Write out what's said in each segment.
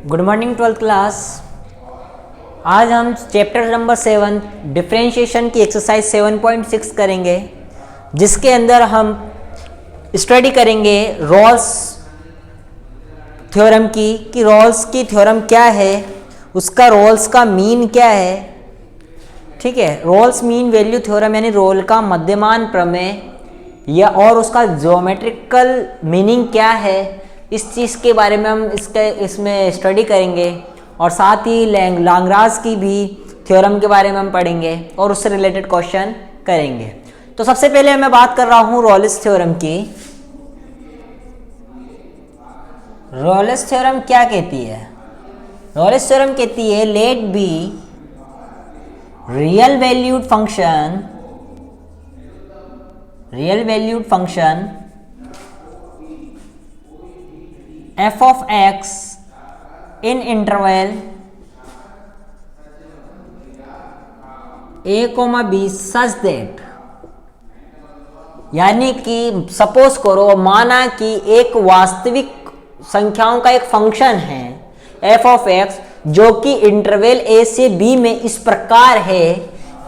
Good morning 12th class. आज हम chapter number 7 differentiation की एक्सरसाइज 7.6 करेंगे, जिसके अंदर हम स्टडी करेंगे रॉल्स थ्योरम की कि रॉल्स की थ्योरम क्या है, उसका रॉल्स का मीन क्या है। ठीक है, रॉल्स मीन वैल्यू थ्योरम यानी रोल का मध्यमान प्रमेय या और उसका ज्योमेट्रिकल मीनिंग क्या है, इस चीज़ के बारे में हम इसमें स्टडी करेंगे। और साथ ही लाग्रांज की भी थ्योरम के बारे में हम पढ़ेंगे और उससे रिलेटेड क्वेश्चन करेंगे। तो सबसे पहले मैं बात कर रहा हूँ रॉल्स थ्योरम की। रॉल्स थ्योरम क्या कहती है? रॉल्स थ्योरम कहती है let be real valued function f of x in interval a, b such that, यानी कि सपोज करो, माना कि एक वास्तविक संख्याओं का एक फंक्शन है f of x जो कि इंटरवल a से b में इस प्रकार है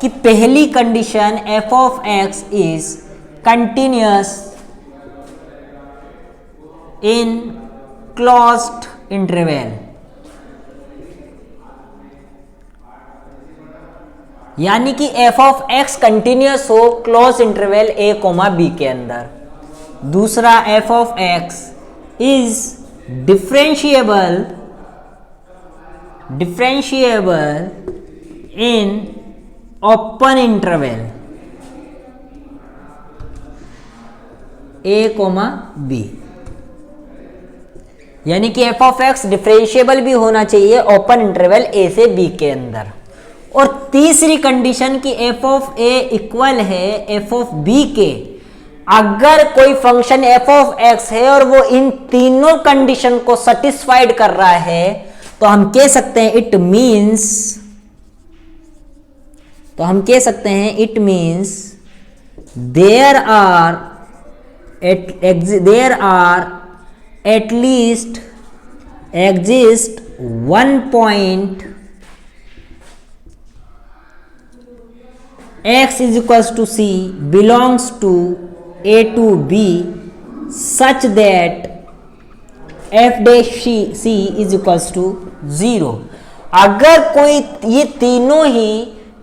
कि पहली condition f of x is continuous in closed interval, यानी कि f of x कंटिन्यूअस हो क्लोज इंटरवल a, b के अंदर। दूसरा f of x is differentiable in open interval a, b, यानी कि f of x डिफरेंशिएबल भी होना चाहिए ओपन इंटरवल a से b के अंदर। और तीसरी कंडीशन कि f of a इक्वल है f of b के, अगर कोई फंक्शन f of x है और वो इन तीनों कंडीशन को सेटिस्फाइड कर रहा है, तो हम कह सकते हैं it means there are at least exist one point x is equals to c belongs to a to b such that f dash c is equals to 0। अगर कोई ये तीनों ही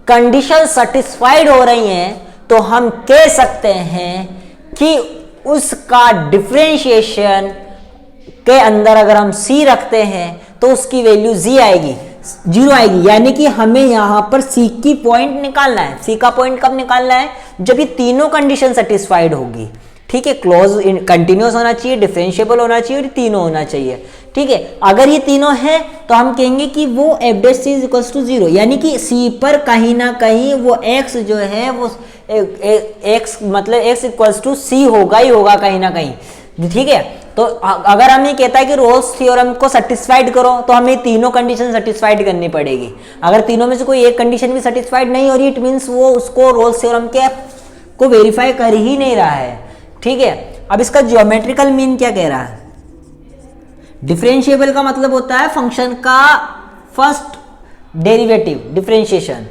कंडीशन सेटिस्फाइड हो रही हैं, तो हम कह सकते हैं कि उसका डिफरेंशिएशन के अंदर अगर हम c रखते हैं तो उसकी वैल्यू 0 आएगी। यानी कि हमें यहां पर c की पॉइंट निकालना है। c का पॉइंट कब निकालना है? जब ये तीनों कंडीशन सेटिस्फाइड होगी। ठीक है, क्लोज कंटिन्यूअस होना चाहिए, डिफरेंशिएबल होना चाहिए और तीनों होना चाहिए। ठीक है, अगर ये तीनों है तो हम कहेंगे कि वो f dash c is equals to 0, यानी कि c पर कहीं ना कहीं वो x जो है वो x मतलब x इक्वल्स टू c होगा ही होगा कहीं ना कहीं। ठीक है, तो अगर हम ये कहता है कि रोल्स थ्योरम को सेटिस्फाइड करो, तो हमें तीनों कंडीशन सेटिस्फाइड करनी पड़ेगी। अगर तीनों में से कोई एक कंडीशन भी सेटिस्फाइड नहीं हो रही, इट मीन्स वो उसको रोल्स थ्योरम के को वेरीफाई कर ही नहीं रहा है। ठीक है, अब इसका ज्योमेट्रिकल मीन क्या कह रहा है? डिफरेंशिएबल का मतलब होता है फंक्शन का फर्स्ट डेरिवेटिव, डिफरेंशिएशन।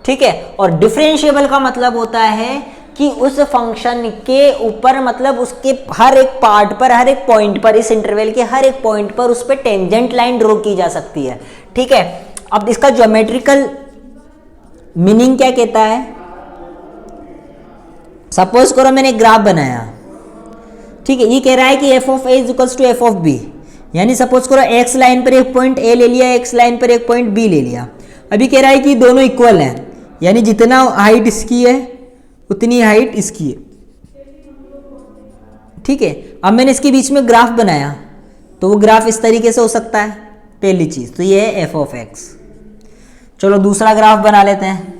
ठीक है, और डिफरेंशिएबल का मतलब होता है कि उस फंक्शन के ऊपर, मतलब उसके हर एक पार्ट पर, हर एक पॉइंट पर, इस इंटरवल के हर एक पॉइंट पर उस पर टेंजेंट लाइन ड्रॉ की जा सकती है। ठीक है, अब इसका ज्योमेट्रिकल मीनिंग क्या कहता है? सपोज करो मैंने एक ग्राफ बनाया। ठीक है, ये कह रहा है कि f of a is equals to f of b, यानी सपोज करो x लाइन पर एक पॉइंट a ले लिया, x लाइन पर एक पॉइंट b ले लिया। अभी कह रहा है कि दोनों इक्वल हैं, यानी जितना हाइट इसकी है उतनी हाइट इसकी है। ठीक है, अब मैंने इसके बीच में ग्राफ बनाया, तो वो ग्राफ इस तरीके से हो सकता है, पहली चीज तो ये है f of x। चलो दूसरा ग्राफ बना लेते हैं।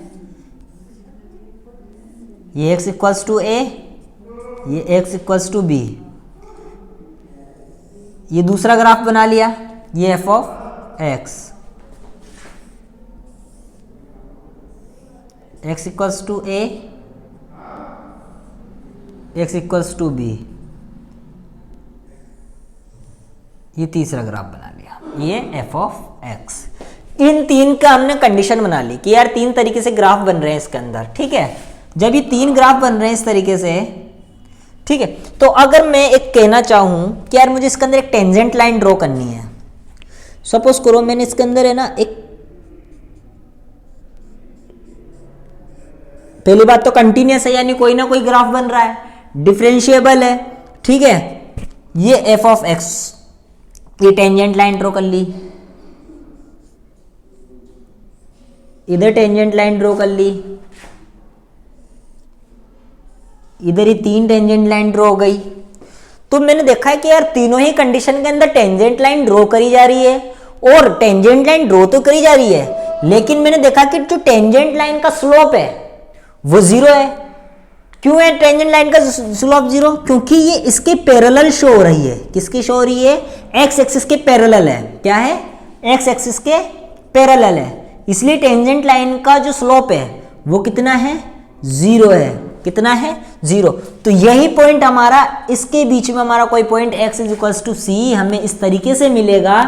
ये x इक्वल्स टू a, ये x इक्वल्स टू b। ये दूसरा ग्राफ बना लिया, ये f of x, x equals to a, x equals to b, ये तीसरा ग्राफ बना लिया। ये एफ ऑफ एक्स। इन तीन का हमने कंडीशन बना ली कि यार तीन तरीके से ग्राफ बन रहे हैं इसके अंदर, ठीक है। जब ये तीन ग्राफ बन रहे हैं इस तरीके से, ठीक है, तो अगर मैं एक कहना चाहूं कि यार मुझे इसके अंदर एक टेंजेंट लाइन ड्रॉ करनी है, सपोज करो मैंने इसके अंदर है ना एक, पहली बात तो कंटिन्यूअस है यानी कोई ना कोई ग्राफ बन रहा है, डिफरेंशिएबल है, ठीक है। ये एफ ऑफ एक्स, ये टेंजेंट लाइन ड्रॉ कर ली, इधर टेंजेंट लाइन ड्रॉ कर ली, इधर ही तीन टेंजेंट लाइन ड्रॉ हो गई। तो मैंने देखा है कि यार तीनों ही कंडीशन के अंदर टेंजेंट लाइन ड्रॉ करी जा रही है, और टेंजेंट लाइन ड्रॉ तो करी जा रही है, लेकिन मैंने देखा कि जो टेंजेंट लाइन का स्लोप है वो जीरो है। क्यों है टेंजेंट लाइन का स्लोप जीरो? क्योंकि ये इसके पैरेलल शो हो रही है। किसकी शो हो रही है? एक्स एक्सिस के पैरेलल है। क्या है? एक्स एक्सिस के पैरेलल है, इसलिए टेंजेंट लाइन का जो स्लोप है वो कितना है? जीरो है। कितना है? जीरो। तो यही पॉइंट हमारा, इसके बीच में हमारा कोई पॉइंट x इज टू सी हमें इस तरीके से मिलेगा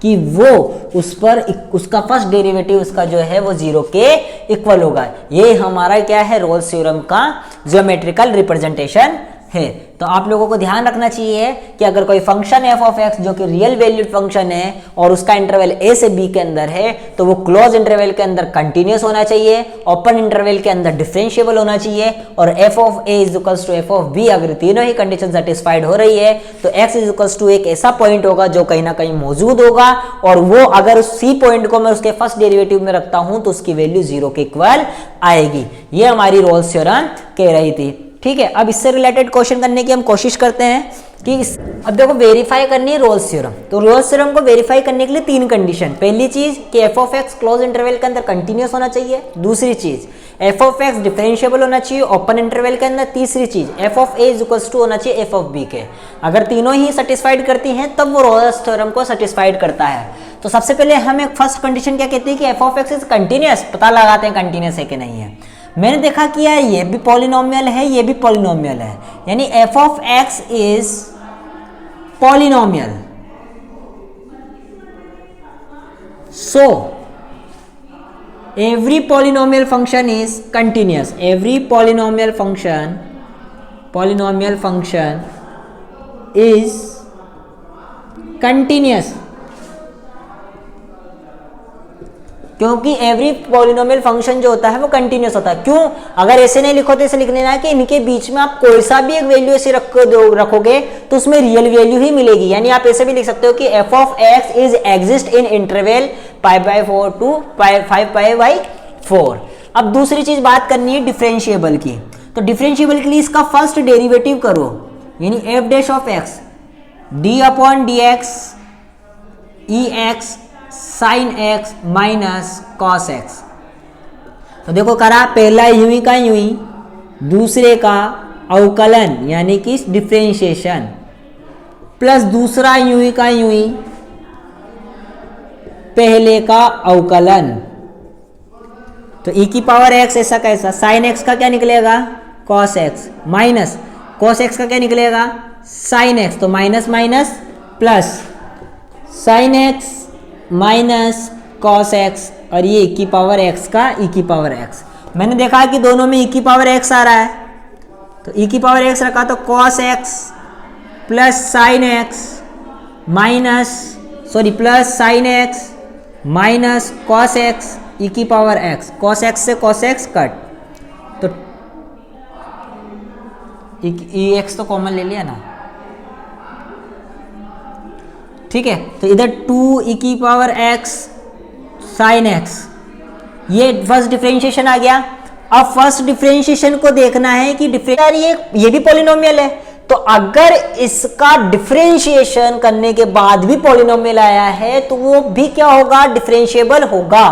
कि वो उस पर उसका फर्स्ट डेरिवेटिव उसका जो है वो जीरो के इक्वल होगा। ये हमारा क्या है? रोल्स थ्योरम का ज्योमेट्रिकल रिप्रेजेंटेशन है। तो आप लोगों को ध्यान रखना चाहिए कि अगर कोई फंक्शन एफ ऑफ एक्स जो कि रियल वैल्यूड फंक्शन है और उसका इंटरवल ए से बी के अंदर है, तो वो क्लोज इंटरवल के अंदर कंटिन्यूअस होना चाहिए, ओपन इंटरवल के अंदर डिफरेंशिएबल होना चाहिए, और f of a is equals to f of b अगर तीनों ही कंडीशन सेटिस्फाइड हो रही है तो एक्स इज इक्वल्स टू एक ऐसा पॉइंट होगा जो कहीं ना कहीं मौजूद होगा, और वो अगर उस सी पॉइंट को मैं उसके फर्स्ट डेरिवेटिव में रखता हूं तो उसकी वैल्यू जीरो के इक्वल आएगी। ये हमारी रोल्स थ्योरम कह रही थी। ठीक है, अब इससे रिलेटेड क्वेश्चन करने की हम कोशिश करते हैं कि अब देखो वेरीफाई करनी है रोल्स थ्योरम। तो रोल्स थ्योरम को वेरीफाई करने के लिए तीन कंडीशन। पहली चीज कि f of x close interval के अंदर कंटिन्यूअस होना चाहिए। दूसरी चीज एफ ऑफ एक्स डिफरेंशिएबल होना चाहिए ओपन इंटरवल के अंदर। तीसरी चीज f of a is equals to होना चाहिए एफ ऑफ बी के। अगर तीनों ही सेटिस्फाइड करती हैं तब वो रोल्स थ्योरम को सेटिस्फाइड करता है। तो सबसे पहले हम एक फर्स्ट कंडीशन क्या कहते हैं कि f of x is continuous, पता लगाते हैं कंटिन्यूअस है कि नहीं है। मैंने देखा कि यार ये भी पॉलिनोमियल है, ये भी पॉलिनोमियल है, यानी f of x is polynomial. So every polynomial function is continuous. Every polynomial function is continuous, क्योंकि एवरी पॉलिनोमियल फंक्शन जो होता है वो कंटिन्यूअस होता है। क्यों? अगर ऐसे नहीं लिखो तो ऐसे लिख लेना कि इनके बीच में आप कोई सा भी एक वैल्यू ऐसे रखोगे तो उसमें रियल वैल्यू ही मिलेगी। यानी आप ऐसे भी लिख सकते हो कि f of x is exist in interval π/4 to 5π/4। अब दूसरी चीज बात करनी है डिफरेंशिएबल की। तो डिफरेंशिएबल के लिए इसका फर्स्ट डेरिवेटिव करो, यानी f dash of x D upon D x E x sign x minus cos x. तो देखो करा, पहला यूं का यूं, दूसरे का अवकलन यानी कि डिफरेंशिएशन, प्लस दूसरा यूं का यूं, पहले का अवकलन। तो e की पावर x ऐसा कैसा, साइन एक्स का क्या निकलेगा? Cos x, minus cos x का क्या निकलेगा? Sine x. तो minus minus plus, sine x minus cos x, और ये e की पावर x का e की पावर x। मैंने देखा कि दोनों में e की पावर x आ रहा है, तो e की पावर x रखा तो cos x plus sine x minus plus sine x minus cos x e की पावर x। cos x से cos x कट, तो x तो कॉमन ले लिया ना, ठीक है। तो इधर 2 e की पावर x साइन x, ये फर्स्ट डिफरेंशिएशन आ गया। अब फर्स्ट डिफरेंशिएशन को देखना है कि ये भी पॉलिनोमियल है, तो अगर इसका डिफरेंशिएशन करने के बाद भी पॉलिनोमियल आया है तो वो भी क्या होगा? डिफरेंशिएबल होगा।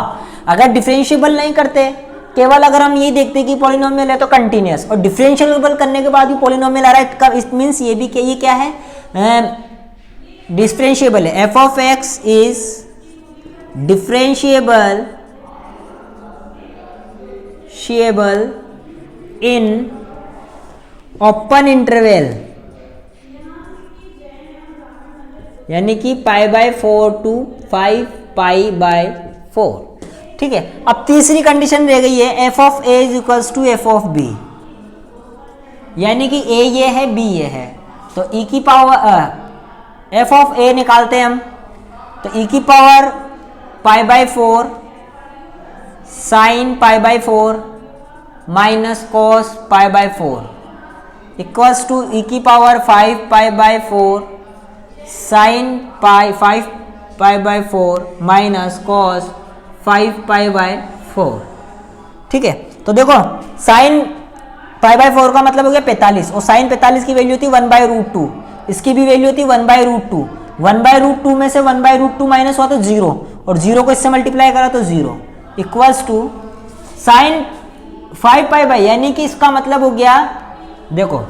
अगर डिफरेंशिएबल नहीं करते, केवल अगर हम ये देखते कि पॉलिनोमियल है तो कंटिन्यूअस, और डिफरेंशिएबल करने के बाद भी पॉलिनोमियल आ रहा है, इट मींस ये भी ये क्या है? डिफरेंशिएबल है। F of x is differentiable in open interval, यानी कि pi by 4 to 5 pi by 4। ठीक है, अब तीसरी कंडीशन रह गई है f of a is equals to f of b, यानी कि ए ये है बी ये है, तो ई की पावर एफ ऑफ ए निकालते हैं हम, तो ई की power pi by 4 sine pi by 4 minus cos pi by 4 equals to e की power 5 pi by 4 sine pi 5 pi by 4 minus cos 5 pi by 4। ठीक है, तो देखो साइन पाई बाय 4 का मतलब हो गया 45, और साइन 45 की वैल्यू थी 1/√2, इसकी भी वैल्यू थी 1/√2। 1/√2 में से 1/√2 माइनस हुआ तो 0, और 0 को इससे मल्टीप्लाई करा तो 0 equals to sine 5 pi by, यानी कि इसका मतलब हो गया, देखो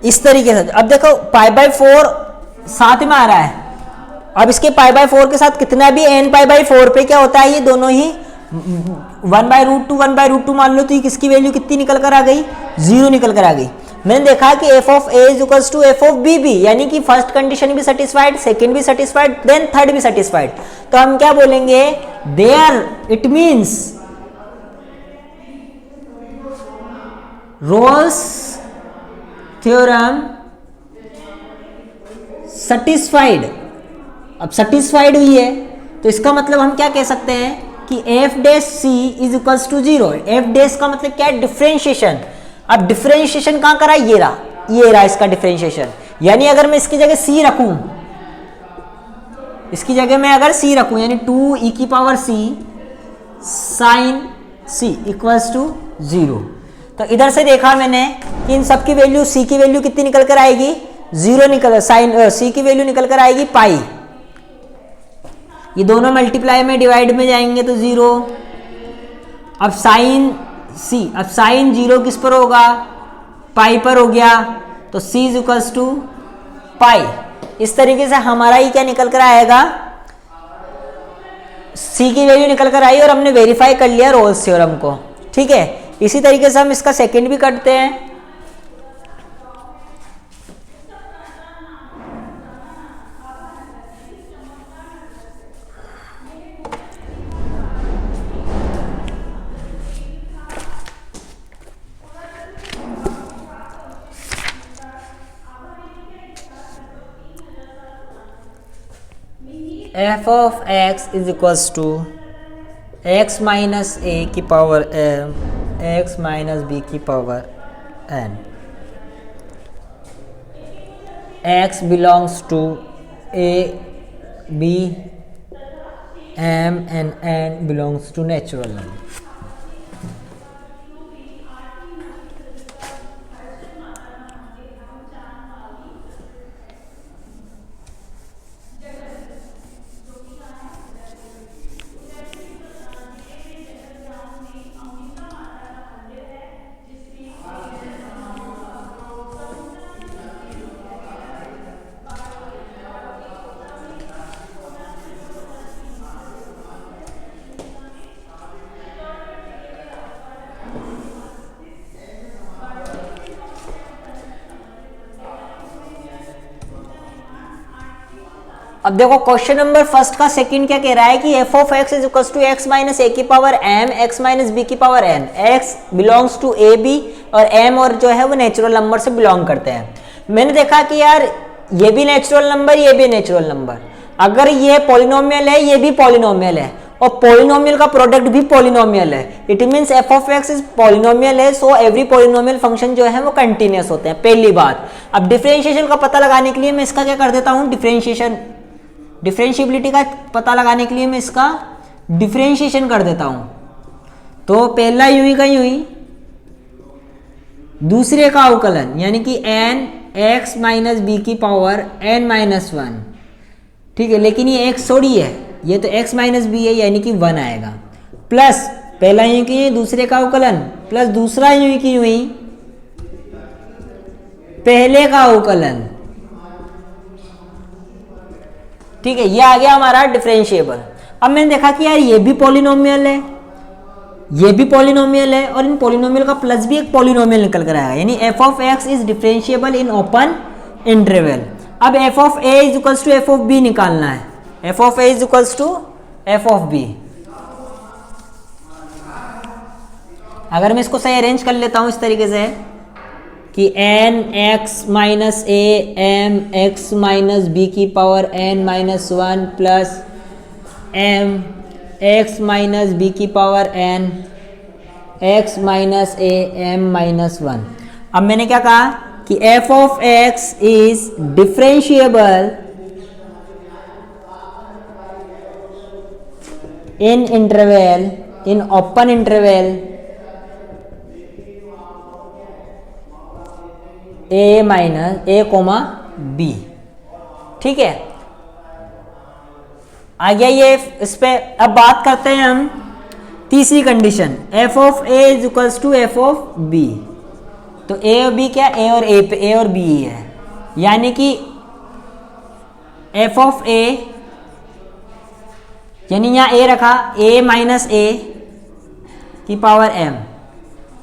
इस तरीके से। अब देखो पाई बाय 4 साथ में आ रहा है, अब इसके पाई बाय 4 के साथ कितना भी n पाई बाय 4 पे क्या होता है, ये दोनों ही 1/√2 मान लो, तो किसकी वैल्यू कितनी निकल कर आ गई, 0 निकल कर आ गई। मैंने देखा कि f of a is equals to f of b भी, यानी कि फर्स्ट कंडीशन भी सेटिस्फाइड, सेकंड भी सेटिस्फाइड, देन थर्ड भी सेटिस्फाइड, तो हम क्या बोलेंगे, there it means Rolle's theorem satisfied. अब सेटिस्फाइड हुई है तो इसका मतलब हम क्या कह सकते हैं कि f dash c is equals to 0। F dash का मतलब क्या है, डिफरेंशिएशन। अब डिफरेंशिएशन कहां करा, ये रहा इसका डिफरेंशिएशन, यानी अगर मैं इसकी जगह सी रखूं, इसकी जगह मैं अगर सी रखूं, यानी 2 ई की power c sine c equals to 0, तो इधर से देखा मैंने कि इन सब की वैल्यू, सी की वैल्यू कितनी निकल कर आएगी, 0 निकल, साइन सी की वैल्यू निकल कर आएगी पाई, ये दोनों मल्टीप्लाई में डिवाइड में जाएंगे तो 0। अब साइन सी, अब साइन 0 किस पर होगा, पाई पर हो गया, तो सी इज इक्वल्स टू पाई। इस तरीके से हमारा ही क्या निकल कर आएगा, सी की वैल्यू निकल कर आई और हमने वेरीफाई कर लिया रोल्स थ्योरम को। ठीक है, इसी तरीके से हम इसका सेकंड भी करते हैं। F of x is equals to x minus a की power m x minus b की power n. X belongs to a b m and n belongs to natural number. अब देखो क्वेश्चन नंबर फर्स्ट का second क्या कह रहा है कि f of x is equal to x minus a की power m x minus b की power n. X belongs to a b और एम और जो है वो नेचुरल नंबर से बिलोंग करते हैं। मैंने देखा कि यार ये भी नेचुरल नंबर, ये भी नेचुरल नंबर, अगर ये पॉलिनोमियल है ये भी पॉलिनोमियल है और पॉलिनोमियल का प्रोडक्ट भी पॉलिनोमियल है, it means F of x is polynomial है, सो एवरी पॉलिनोमियल फंक्शन जो है वो कंटिन्यूअस होते हैं, पहली बात। अब डिफरेंशिएशन का पता लगाने के लिए मैं इसका क्या कर देता हूं, डिफरेंशिएबिलिटी का पता लगाने के लिए मैं इसका डिफरेंशिएशन कर देता हूं। तो पहला यूं ही का यूं ही, दूसरे का अवकलन यानी कि एन एक्स माइनस बी की पावर एन माइनस 1, ठीक है, लेकिन ये एक्स थोड़ी है, ये तो एक्स माइनस बी है यानी कि 1 आएगा, प्लस पहला यूं की दूसरे का अवकलन प्लस दूसरा यूं की यूं ही पहले का अवकलन, ठीक है, ये आ गया हमारा डिफरेंशिएबल। अब मैंने देखा कि यार ये भी पॉलिनोमियल है, ये भी पॉलिनोमियल है, और इन पॉलिनोमियल का प्लस भी एक पॉलिनोमियल निकल कर आएगा, यानी f of x is differentiable in open interval. अब f of a is equals to f of b निकालना है, f of a is equals to f of b. अगर मैं इसको सही अरेंज कर लेता हूं इस तरीके से कि n x minus a m x minus b की power n minus one plus m x minus b की power n x minus a m minus one. अब मैंने क्या कहा कि f of x is differentiable in interval, in open interval a minus a comma b. ठीक है, आ गया ये। इस पे अब बात करते हैं हम तीसरी condition, f of a is equals to f of b. तो ए और बी क्या, ए और ए पे ए और बी है, यानी कि एफ ऑफ ए, यानी यहां ए रखा, ए माइनस ए की power m,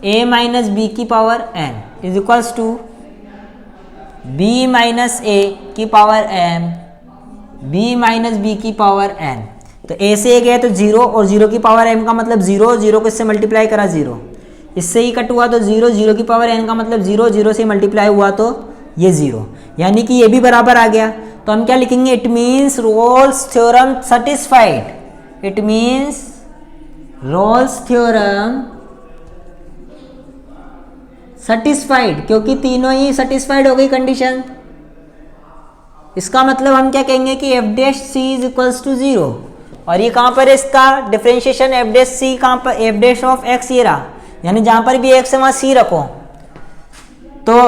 a minus b की power n is equals to b minus a की power m, b minus b की पावर एन। तो ए से ए गया तो जीरो, और जीरो की पावर एम का मतलब जीरो, जीरो को इससे मल्टीप्लाई करा जीरो, इससे ही कट हुआ तो जीरो, जीरो की पावर एन का मतलब जीरो, जीरो से मल्टीप्लाई हुआ तो ये जीरो, यानी कि ये भी बराबर आ गया। तो हम क्या लिखेंगे, it means Rolle's theorem satisfied, it means Rolle's theorem satisfied, क्योंकि तीनों ही सेटिस्फाइड हो गई कंडीशन। इसका मतलब हम क्या कहेंगे कि f dash c is equals to zero, और ये कहाँ पर है इसका डिफरेंशिएशन, एफ डैश सी कहाँ पर, एफ डैश ऑफ एक्स ये रहा, यानी जहाँ पर भी एक्स है वहाँ सी रखो। तो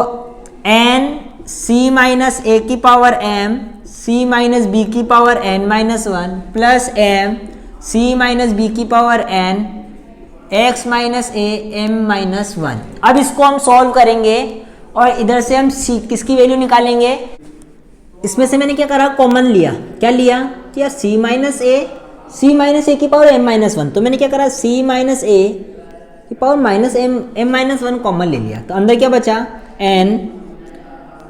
एन सी माइनस ए की power m, c minus b की power n minus one plus m c minus b की power n x minus a m minus one. अब इसको हम सॉल्व करेंगे और इधर से हम सी किसकी वैल्यू निकालेंगे। इसमें से मैंने क्या करा, कॉमन लिया। क्या लिया कि यार सी माइनस ए की पावर एम माइनस वन, तो मैंने क्या करा, सी माइनस ए की power minus m minus one common ले लिया। तो अंदर क्या बचा, एन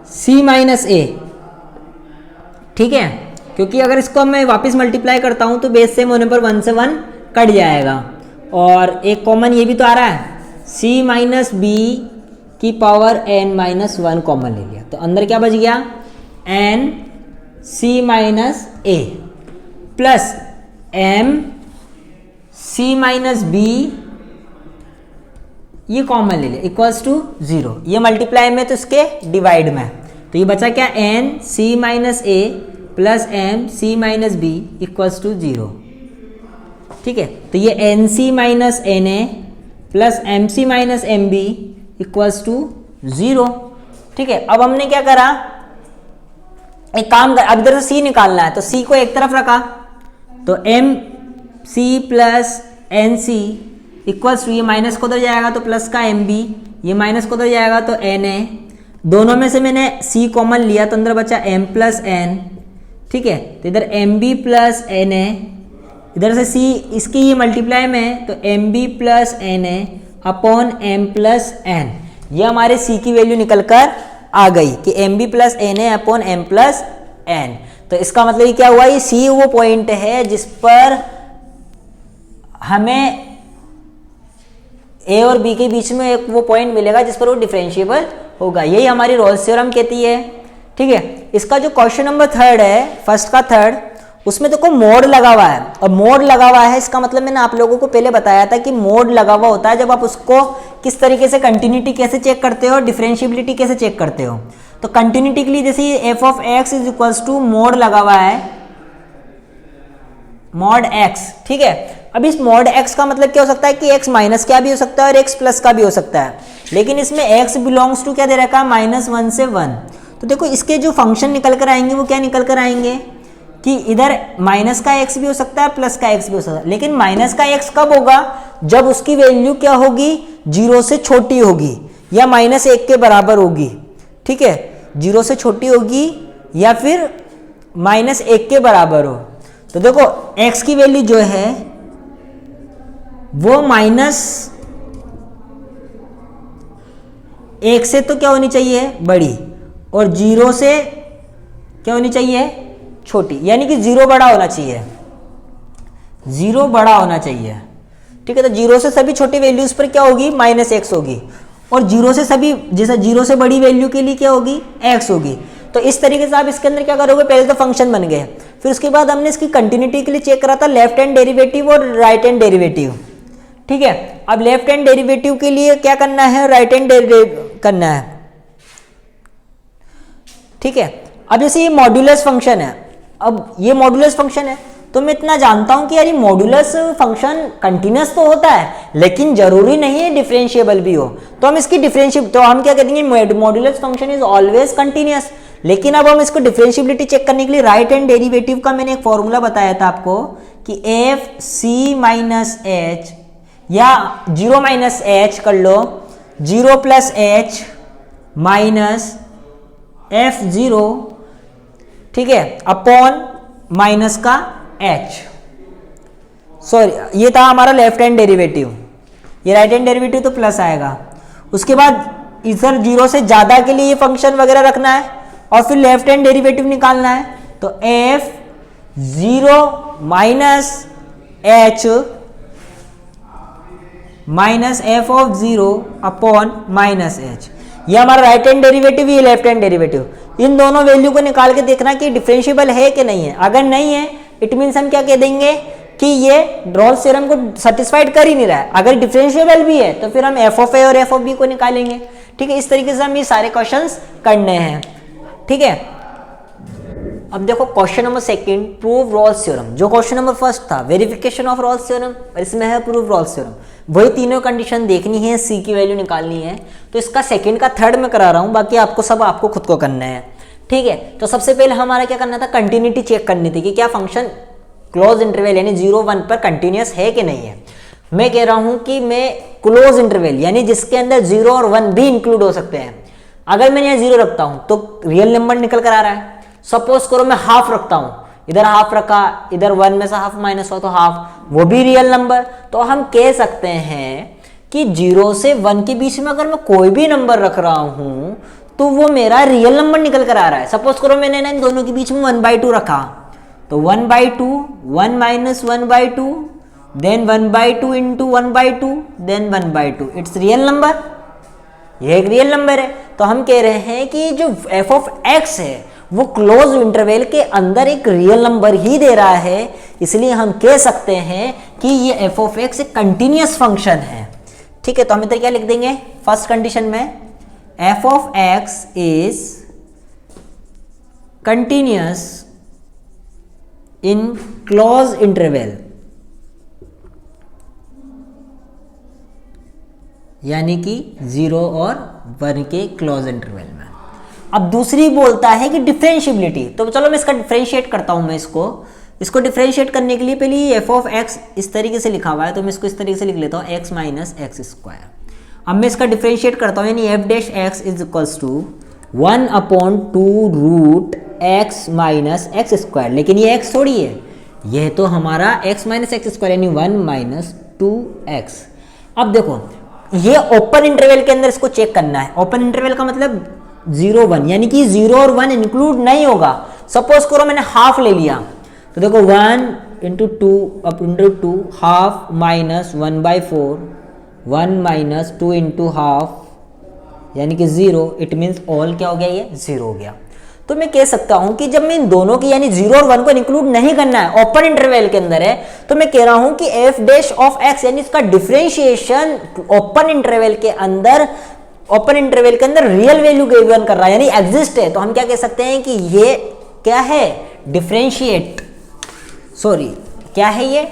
सी माइनस ए। ठीक है, क्योंकि अगर इसको मैं वापस मल्टीप्लाई करता हूं तो बेस सेम होने पर वन से वन कट जाएगा, और एक कॉमन ये भी तो आ रहा है, सी माइनस बी की power n minus one common ले लिया। तो अंदर क्या बच गया, n c minus a plus m c minus b, ये कॉमन ले लिया, इक्वल्स टू जीरो। ये मल्टीप्लाई में तो इसके डिवाइड में, तो ये बचा क्या, n c minus a plus m c minus b equals to zero. ठीक है, तो ये n c minus n a plus m c minus m b equals to zero. ठीक है, अब हमने क्या करा, एक काम कर, अब इधर से सी निकालना है, तो सी को एक तरफ रखा, तो m c plus n c equals to, ये माइनस को उधर जाएगा तो प्लस का एम बी, ये माइनस को उधर जाएगा तो एन ए, दोनों में से मैंने सी कॉमन लिया तो अंदर बचा एम प्लस एन। ठीक है, तो इधर m b plus n a, इधर से सी इसकी ये मल्टीप्लाई में, तो m b plus n a upon m plus n, ये हमारे सी की वैल्यू निकल कर आ गई कि m b plus n a upon m plus n. तो इसका मतलब ये क्या हुआ, ये सी वो पॉइंट है जिस पर हमें ए और बी के बीच में एक वो पॉइंट मिलेगा जिस पर वो डिफरेंशिएबल होगा, यही हमारी रोल्स थ्योरम कहती है। ठीक है, इसका जो क्वेश्चन नंबर थर्ड है, फर्स्ट का थर्ड, उसमें देखो मोड लगा हुआ है, और मोड लगा हुआ है इसका मतलब मैंने आप लोगों को पहले बताया था कि मोड लगा हुआ होता है जब आप उसको किस तरीके से कंटिन्यूटी कैसे चेक करते हो, डिफरेंशिएबिलिटी कैसे चेक करते हो। तो कंटिन्यूटी के लिए जैसे ये f of x is equals to mod लगा हुआ है, मॉड एक्स। ठीक है, अब इस मॉड एक्स का मतलब क्या हो सकता है कि एक्स माइनस का भी हो सकता है और एक्स प्लस का भी हो सकता है, लेकिन इसमें एक्स बिलोंग्स टू क्या दे रखा है, माइनस वन से वन। तो देखो इसके जो फंक्शन निकल कर आएंगे वो क्या निकल कर आएंगे कि इधर माइनस का एक्स भी हो सकता है, प्लस का एक्स भी हो सकता है, लेकिन माइनस का एक्स कब होगा, जब उसकी वैल्यू क्या होगी, जीरो से छोटी होगी या माइनस एक के बराबर होगी। ठीक है, जीरो से छोटी होगी या फिर माइनस एक के बराबर हो। तो देखो x की वैल्यू जो है वो -1 से तो क्या होनी चाहिए, बड़ी, और 0 से क्या होनी चाहिए, छोटी, यानी कि 0 बड़ा होना चाहिए, 0 बड़ा होना चाहिए। ठीक है, तो 0 से सभी छोटी वैल्यूज पर क्या होगी, -x होगी, और 0 से सभी, जैसे 0 से बड़ी वैल्यू के लिए क्या होगी, x होगी। तो इस तरीके से आप इसके अंदर क्या करोगे, पहले तो फंक्शन बन गए, फिर उसके बाद हमने इसकी कंटिन्यूटी के लिए चेक करा था लेफ्ट हैंड डेरिवेटिव और राइट हैंड डेरिवेटिव। ठीक है, अब लेफ्ट हैंड डेरिवेटिव के लिए क्या करना है, राइट हैंड डेरिवेटिव करना है। ठीक है, अब जैसे ये मॉड्यूलस फंक्शन है, अब ये मॉड्यूलस फंक्शन है, तो मैं इतना जानता हूं कि यार ये मॉड्यूलस फंक्शन कंटिन्यूअस तो होता है, लेकिन जरूरी नहीं है डिफरेंशिएबल भी हो। तो हम इसकी डिफरेंशिएट, तो हम क्या कहते हैं, modulus function is always continuous. लेकिन अब हम इसको डिफरेंशिएबिलिटी चेक करने के लिए राइट हैंड डेरिवेटिव का मैंने एक फॉर्मूला बताया था आपको कि एफ सी माइनस एच, या 0 माइनस एच कर लो, 0 प्लस एच माइनस एफ 0, ठीक है, अपॉन माइनस का एच। सॉरी, ये था हमारा लेफ्ट हैंड डेरिवेटिव, ये राइट हैंड डेरिवेटिव तो प्लस आएगा। उसके बाद इधर 0 से ज्यादा के लिए ये फंक्शन वगैरह रखना है और फिर लेफ्ट हैंड डेरिवेटिव निकालना है। तो F 0 minus H minus f of 0 upon minus H, ये हमारा राइट हैंड डेरिवेटिव, ये लेफ्ट हैंड डेरिवेटिव। इन दोनों वैल्यू को निकाल के देखना कि डिफरेंशिएबल है कि नहीं है। अगर नहीं है, इट मीन्स हम क्या कह देंगे कि ये रॉल्स थ्योरम को सेटिस्फाइड कर ही नहीं रहा है। अगर डिफरेंशिएबल भी है तो फिर हम एफ ऑफ ए और एफ ऑफ बी को निकालेंगे। ठीक है, इस तरीके से हम ये सारे क्वेश्चंस करने हैं। ठीक है, अब देखो question number second, prove Rolle's theorem. जो क्वेश्चन नंबर फर्स्ट था वेरिफिकेशन ऑफ रॉल्स थ्योरम, और इसमें है प्रूव रॉल्स थ्योरम। वही तीनों कंडीशन देखनी है, सी की वैल्यू निकालनी है। तो इसका सेकंड का थर्ड में करा रहा हूं, बाकी आपको खुद को करना है। ठीक है, तो सबसे पहले हमारा क्या करना था, कंटिन्यूटी चेक करनी थी कि क्या फंक्शन क्लोज इंटरवल यानी 0-1 पर कंटिन्यूअस है कि नहीं है। मैं कह रहा हूं कि मैं क्लोज इंटरवल यानी जिसके अंदर 0 और 1 भी इंक्लूड हो सकते हैं, अगर मैं यहाँ 0 रखता हूं तो रियल नंबर निकल कर आ रहा है। सपोज करो मैं हाफ रखता हूं, इधर हाफ रखा, इधर 1 में से हाफ माइनस हुआ तो हाफ, वो भी रियल नंबर। तो हम कह सकते हैं कि 0 से 1 के बीच में अगर मैं कोई भी नंबर रख रहा हूं तो वो मेरा रियल नंबर निकल कर आ रहा है। सपोज करो मैंने इन दोनों के बीच में 1/2 रखा, तो 1/2, 1 minus 1/2, then 1/2 into 1/2, then 1/2, it's real number, ये एक रियल नंबर है। तो हम कह रहे हैं कि जो एफ ऑफ एक्स है वो क्लोज इंटरवल के अंदर एक रियल नंबर ही दे रहा है, इसलिए हम कह सकते हैं कि ये एफ ऑफ एक्स एक कंटिन्यूअस फंक्शन है। ठीक है, तो हम इधर क्या लिख देंगे, फर्स्ट कंडीशन में F of x is continuous in close interval, यानी कि 0 और 1 के क्लोज इंटरवल में। अब दूसरी बोलता है कि डिफरेंशिएबिलिटी, तो चलो मैं इसका डिफरेंशिएट करता हूं। मैं इसको डिफरेंशिएट करने के लिए पहले ये एफ ऑफ एक्स इस तरीके से लिखा हुआ है, तो मैं इसको इस तरीके से लिख लेता हूं, एक्स माइनस एक्स स्क्वायर। अब मैं इसका डिफरेंशिएट करता हूं, यानी f dash x is equals to 1/2 root x minus x square. लेकिन ये एक्स थोड़ी है, यह तो हमारा एक्स माइनस एक्स स्क्वायर यानी 1 माइनस 2x। अब देखो ये ओपन इंटरवल के अंदर इसको चेक करना है। ओपन इंटरवल का मतलब 0-1, यानी कि 0 और 1 इंक्लूड नहीं होगा। सपोज करो मैंने हाफ ले लिया, तो देखो 1 into 2 half minus 1/4, 1 minus 2 into half यानी कि 0, इट मीन्स ऑल क्या हो गया, ये 0 हो गया। तो मैं कह सकता हूं कि जब मैं इन दोनों की यानी 0 और 1 को इंक्लूड नहीं करना है, ओपन इंटरवल के अंदर है, तो मैं कह रहा हूं कि एफ डैश ऑफ एक्स यानी इसका डिफरेंशिएशन ओपन इंटरवल के अंदर रियल वैल्यू गिवन कर रहा है, यानी एग्जिस्ट है। तो हम क्या कह सकते हैं कि ये क्या है, क्या है, ये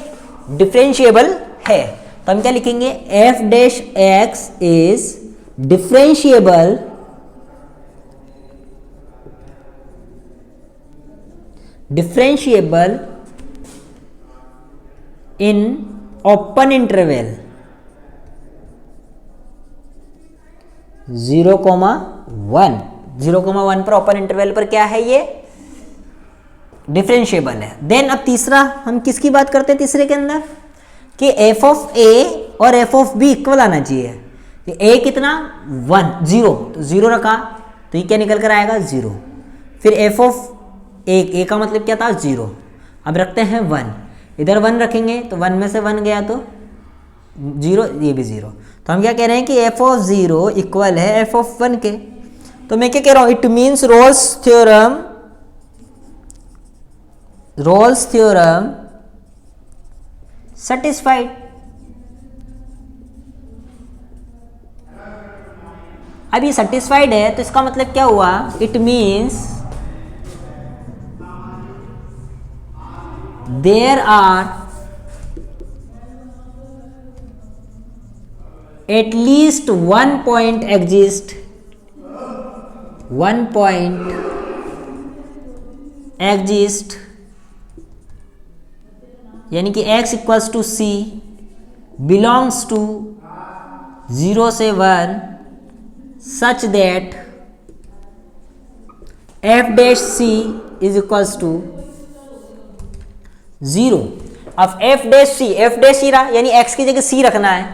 डिफरेंशिएबल है। तो हम क्या लिखेंगे, F dash x is differentiable in open interval 0,1 पर ओपन इंटरवल पर क्या है, ये डिफरेंशिएबल है। देन अब तीसरा हम किसकी बात करते हैं तीसरे के अंदर कि एफ ऑफ ए और एफ ऑफ बी इक्वल आना चाहिए। ए कितना 1 0 तो 0 रखा तो ये क्या निकल कर आएगा 0। फिर एफ ऑफ ए का मतलब क्या था 0, अब रखते हैं 1, इधर 1 रखेंगे तो 1 में से 1 गया तो 0, ये भी 0। तो हम क्या कह रहे हैं कि एफ ऑफ 0 इक्वल है एफ ऑफ 1 के। तो मैं क्या कह रहा हूँ, it means Rolle's theorem satisfied. अब ये सेटिस्फाइड है तो इसका मतलब क्या हुआ, it means there are at least one point exist, यानी कि x equals to c belongs to 0 से 1 such that f dash c is equals to 0। अब f dash c रहा यानी x की जगह c रखना है,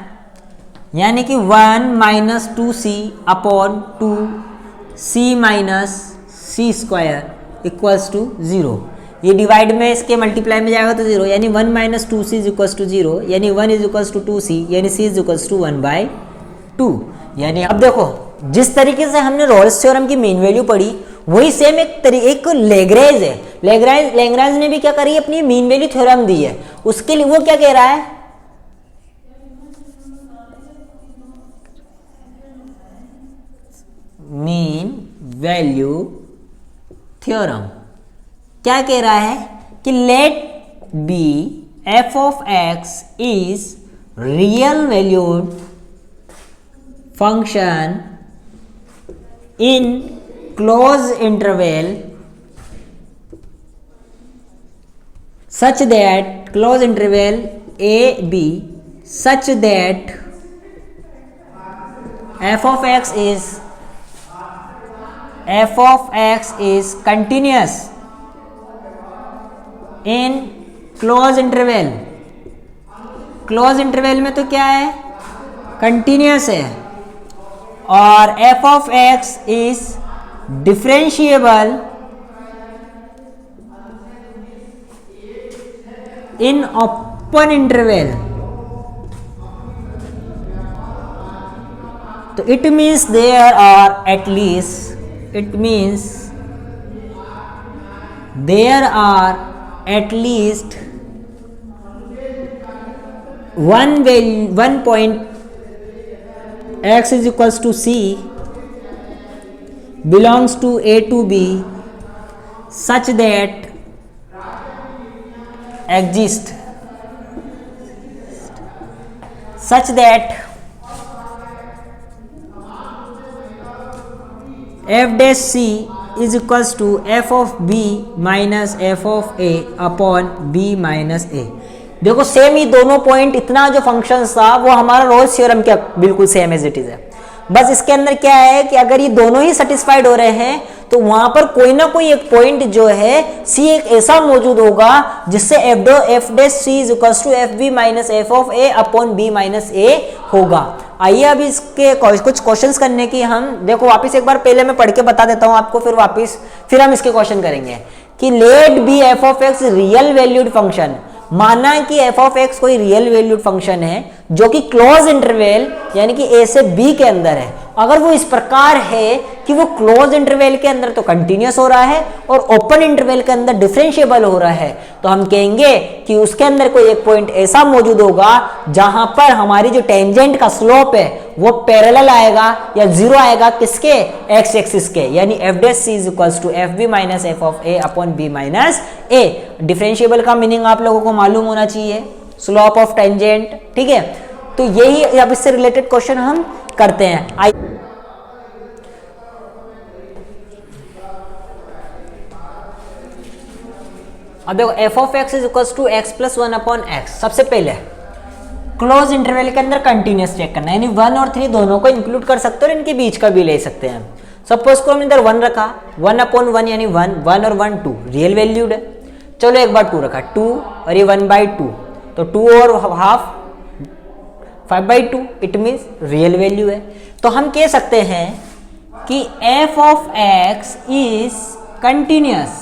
यानी कि 1 minus 2c upon 2c minus c square equals to 0। ये डिवाइड में इसके मल्टीप्लाई में जाएगा तो 0, यानी 1 minus 2c is equals to 0, यानी 1 इज इक्वल्स टू 2c, यानी c इज इक्वल्स टू 1/2। यानी अब देखो जिस तरीके से हमने रोल्स थ्योरम की मेन वैल्यू पढ़ी वही सेम एक लैग्रेंज है। लैग्रेंज ने भी क्या करी, अपनी मीन वैल्यू थ्योरम दी है। उसके लिए वो क्या कह रहा है, मीन वैल्यू थ्योरम क्या कह रहा है कि let be f of x is real valued function in closed interval such that closed interval a b such that f of x is continuous in closed interval। closed interval में तो क्या है, continuous है, और f of x is differentiable in open interval। तो it means there are at least one point x is equals to c belongs to a to b such that f dash c is equals to f of b minus f of a upon b minus a। देखो same ही दोनों point, इतना जो functions था वो हमारा Rolle's theorem क्या बिल्कुल same as it is है। बस इसके अंदर क्या है कि अगर ये दोनों ही सेटिस्फाइड हो रहे हैं तो वहां पर कोई ना कोई एक पॉइंट जो है सी एक ऐसा मौजूद होगा जिससे f dash c is equals to f b minus f of a upon b minus a होगा। आइए अब इसके कुछ क्वेश्चंस करने की हम देखो वापस एक बार पहले मैं पढ़ के बता देता हूं आपको, फिर हम इसके क्वेश्चन करेंगे कि let be f of x real valued function. माना कि एफ ऑफ एक्स कोई रियल वैल्यूड फंक्शन है जो कि क्लोज इंटरवल यानी कि ए से बी के अंदर है। अगर वो इस प्रकार है कि वो क्लोज इंटरवल के अंदर तो कंटिन्यूअस हो रहा है और ओपन इंटरवल के अंदर डिफरेंशिएबल हो रहा है, तो हम कहेंगे कि उसके अंदर कोई एक पॉइंट ऐसा मौजूद होगा जहां पर हमारी जो टेंजेंट का स्लोप है वो पैरेलल आएगा या जीरो आएगा किसके, एक्स एक्सिस के, यानी f dash c is equals to f b minus f of a upon b minus a. Differentiable का मीनिंग आप लोगों को मालूम होना चाहिए, स्लोप ऑफ टेंजेंट, ठीक है। तो यही अब इससे रिलेटेड क्वेश्चन हम करते हैं। अब देखो f of x is equals to x plus 1 upon x. सबसे पहले क्लोज इंटरवल के अंदर कंटिन्यूअस चेक करना है, यानी 1 और 3 दोनों को इंक्लूड कर सकते हो और इनके बीच का भी ले सकते हैं। सपोज को हमने इधर 1 रखा, 1 अपॉन 1 यानी 1 और 1 2 रियल वैल्यूड है। चलो एक बार 2 रखा, 2 और ये 1/2, तो 2 और half 5/2, it means real value है। तो हम कह सकते हैं कि f of x is continuous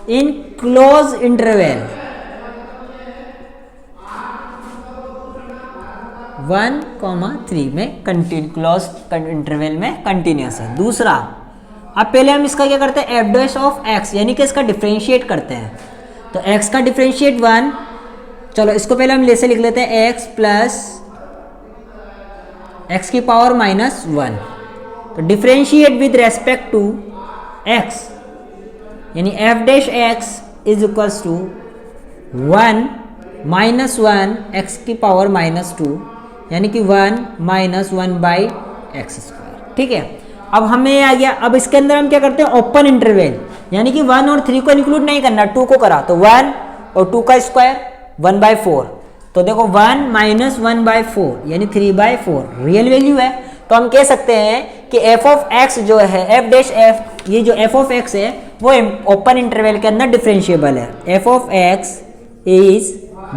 in close interval 1,3 में, क्लोज इंटरवल में कंटिन्यूअस है। दूसरा, अब पहले हम इसका क्या करते हैं, f डैश ऑफ x यानी कि इसका डिफरेंशिएट करते हैं। तो x का डिफरेंशिएट 1, चलो इसको पहले हम ऐसे लिख लेते हैं x प्लस x की पावर -1। तो differentiate with respect to x यानी f dash x is equals to 1 -1 x की पावर -2 यानी कि 1 -1/x²। ठीक है, अब हमें आ गया। अब इसके अंदर हम क्या करते हैं, ओपन इंटरवल यानी कि 1 और 3 को इंक्लूड नहीं करना, 2 को करा, तो 1 और 2 का स्क्वायर 1/4। तो देखो 1 - 1/4 यानी 3/4 रियल वैल्यू है। तो हम कह सकते हैं कि f ऑफ x जो है, f डैश f, ये जो f ऑफ x है वो ओपन इंटरवल के अंदर डिफरेंशिएबल है। f of x is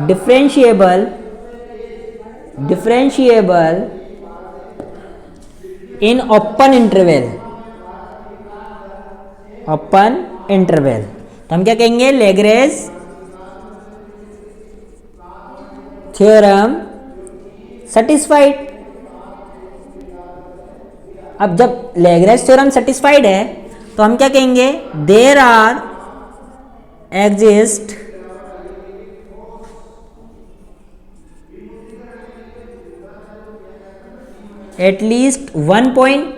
differentiable in open interval. तो हम क्या कहेंगे, लैग्रेंज थ्योरम सेटिस्फाइड। अब जब लैग्रेंज थ्योरम सेटिस्फाइड है तो हम क्या कहेंगे, there are exist at least 1 point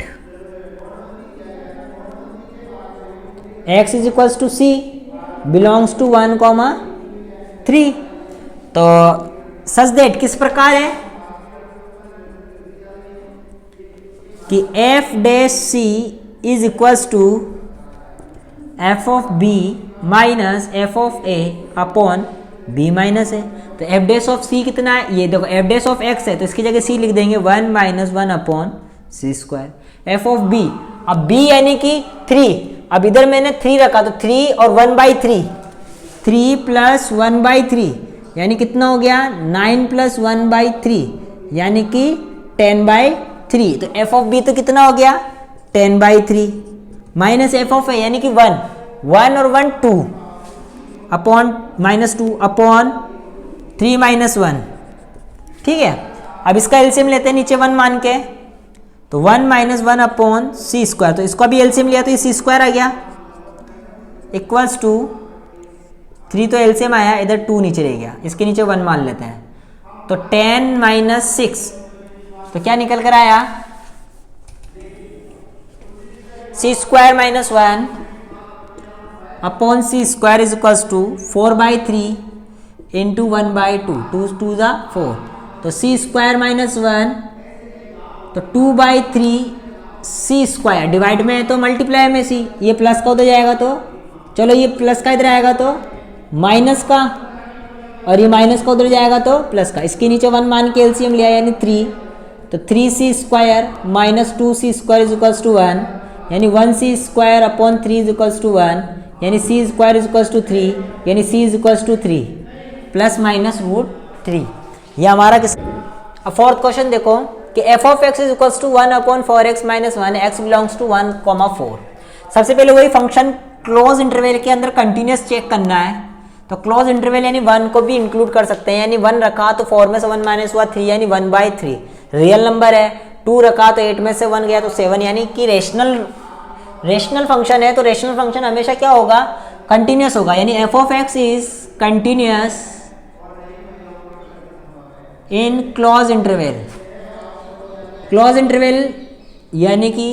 x is equals to c belongs to 1,3। तो सच दैट किस प्रकार है कि f dash c is equals to f of b minus f of a upon b minus है। तो f dash of c कितना है, ये देखो f डैश ऑफ x है तो इसकी जगह c लिख देंगे 1 - 1 upon c²। f of b, अब b यानी कि 3, अब इधर मैंने 3 रखा तो 3 और 1/3, 3 + 1/3 यानी कितना हो गया, 9 + 1/3 यानी कि 10/3। तो f ऑफ b तो कितना हो गया, 10/3 माइनस f ऑफ a यानी कि 1 और 1 2 अपॉन -2 अपॉन 3 - 1। ठीक है, अब इसका एलसीएम लेते हैं नीचे 1 मान के, तो 1 - 1 अपॉन c²। तो इसका भी एलसीएम लिया तो ये c² आ गया इक्वल्स टू 3, तो एलसीएम आया, इधर 2 नीचे रह गया, इसके नीचे 1 मान लेते हैं। तो 10 - 6 तो क्या निकल कर आया, c² - 1 upon c² is equals to 4/3 into 1/2, 2 × 2 = 4। तो c² - 1 तो 2/3 c² डिवाइड में है तो मल्टीप्लाई में c, ये प्लस का उधर जाएगा तो चलो ये प्लस का इधर आएगा तो माइनस का, और ये माइनस का उधर जाएगा तो प्लस का। इसके नीचे 1 मान के एलसीएम लिया यानी 3, तो 3c² - 2c² is equals to 1 यानी 1c² upon 3 is equals to 1 यानी c² इज इक्वल्स टू 3 यानी c इज इक्वल्स टू 3 ±√3। ये हमारा किस। अब फोर्थ क्वेश्चन देखो कि f of x is equals to 1/4x - 1 x belongs to 1,4। सबसे पहले वही फंक्शन क्लोज इंटरवल के अंदर कंटिन्यूस चेक करना है। तो क्लोज इंटरवल यानी 1 को भी इंक्लूड कर सकते हैं, यानी 1 रखा तो 4 में से 1 माइनस हुआ 3 यानी 1/3 रियल नंबर है। 2 रखा तो 8 में से 1 गया तो 7 यानी कि रेशनल फंक्शन है। तो रेशनल फंक्शन हमेशा क्या होगा, कंटिन्यूस होगा, यानी f of x is continuous in close interval. Close interval यानी कि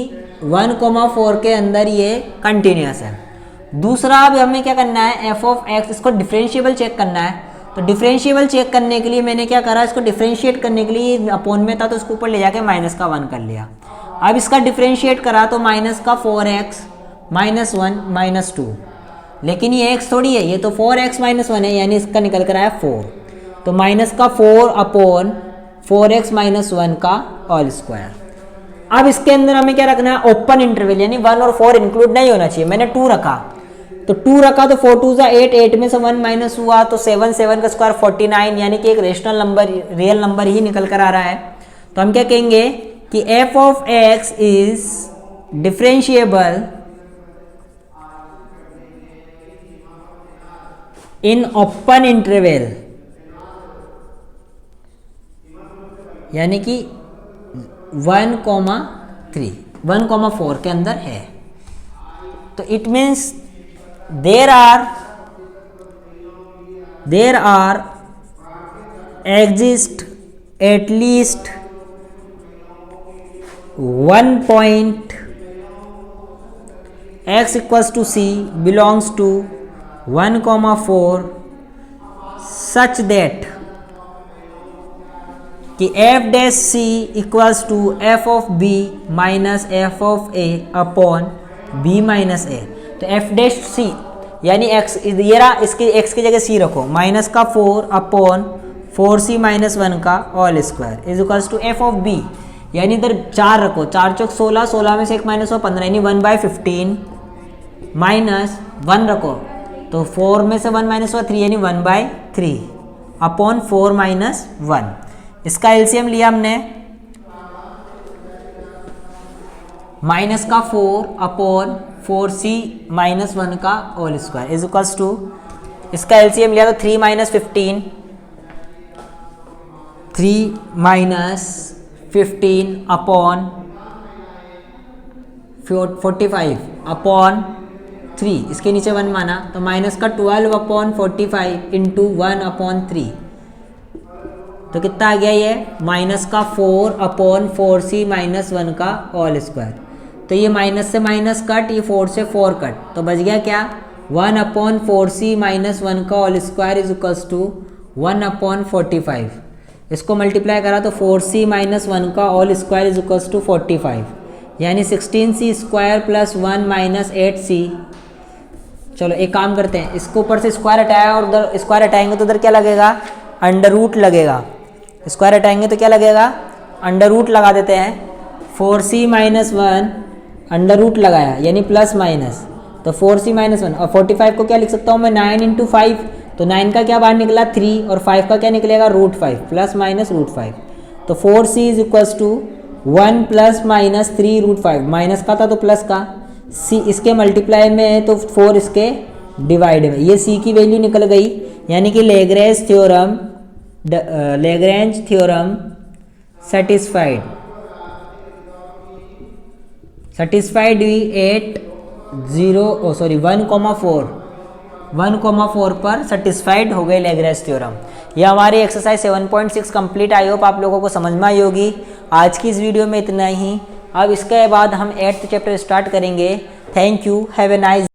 1,4 के अंदर ये कंटिन्यूस है। दूसरा अब हमें क्या करना है, f ऑफ x, इसको डिफरेंशिएबल चेक करना है। तो डिफरेंशिएबल चेक करने के लिए मैंने क्या करा, इसको डिफरेंशिएट करने के लिए अपोन में था तो उसको ऊपर ले जाके -1 कर लिया। अब इसका डिफरेंशिएट करा तो -4x -1 -2, लेकिन ये x थोड़ी है, ये तो 4x - 1 है यानी इसका निकल कर आया 4। तो -4 अपॉन 4x - 1 का होल स्क्वायर। अब इसके अंदर हमें क्या रखना है, ओपन इंटरवल, यानी 1 और 4 इंक्लूड नहीं होना चाहिए। मैंने 2 रखा तो 2 रखा तो 4 2 8, 8 में से 1 माइनस हुआ तो 7, 7 का स्क्वायर 49, यानी कि एक रेशनल नंबर, रियल नंबर ही निकल कर आ रहा है। तो हम क्या कहेंगे कि f of x is differentiable in open interval, यानी कि 1,3 1,4 के अंदर है। तो it means there are exist at least 1 point x equals to c belongs to 1,4 such that कि f dash c equals to f of b minus f of a upon b minus a। तो f dash c यानी x, ये रहा, इसकी x की जगह c रखो, minus का 4 अपॉन 4c माइनस 1 का all square is equals to f of b, यानी इधर 4 रखो, 4 चौक 16, 16 में से 1 माइनस हुआ 15, यानी 1/15 माइनस 1 रखो तो 4 में से 1 माइनस हुआ 3, यानी 1/3 अपॉन 4 माइनस 1। इसका एलसीएम लिया हमने, माइनस का 4 अपॉन 4c माइनस 1 का whole square is equals to, इसका एलसीएम लिया तो 3 माइनस 15, 3 माइनस 15 अपॉन 45 अपॉन 3, इसके नीचे 1 माना तो माइनस का 12 अपॉन 45 इंटू 1 अपॉन 3, तो कितना आ गया ये, माइनस का 4 अपॉन 4c माइनस 1 का ऑल स्क्वायर। तो ये माइनस से माइनस कट, ये 4 से 4 कट, तो बच गया क्या, 1 अपॉन 4c माइनस 1 का all square is equals to 1 upon 45। इसको मल्टीप्लाई करा तो 4c माइनस 1 का all square is equals to 45, यानी 16c square plus 1 minus 8c। चलो एक काम करते हैं, इसको ऊपर से स्क्वायर हटाया और उधर स्क्वायर हटाएंगे तो उधर क्या लगेगा, अंडर रूट लगेगा। स्क्वायर हटाएंगे तो क्या लगेगा, अंडर रूट लगा देते हैं। 4c माइनस 1 अंडर रूट लगाया यानी प्लस माइनस, तो 4c माइनस 1, और 45 को क्या लिख सकता हूँ मैं, 9 इंटू 5, तो 9 का क्या बाहर निकला 3, और 5 का क्या निकलेगा √5 प्लस माइनस √5। तो 4c is equals to 1 plus minus 3 √5, minus का था तो प्लस का, c इसके मल्टीप्लाई में है तो 4 इसके डिवाइड में, ये c की वैल्यू निकल गई, यानी कि लैग्रेंज थ्योरम satisfied भी 1,4 पर सेटिस्फाइड हो गए लैग्रेंज थ्योरम। ये हमारी एक्सरसाइज 7.6 कंप्लीट। आई होप आप लोगों को समझ में आई होगी। आज की इस वीडियो में इतना ही। अब इसके बाद हम 8th चैप्टर स्टार्ट करेंगे। Thank you, have a nice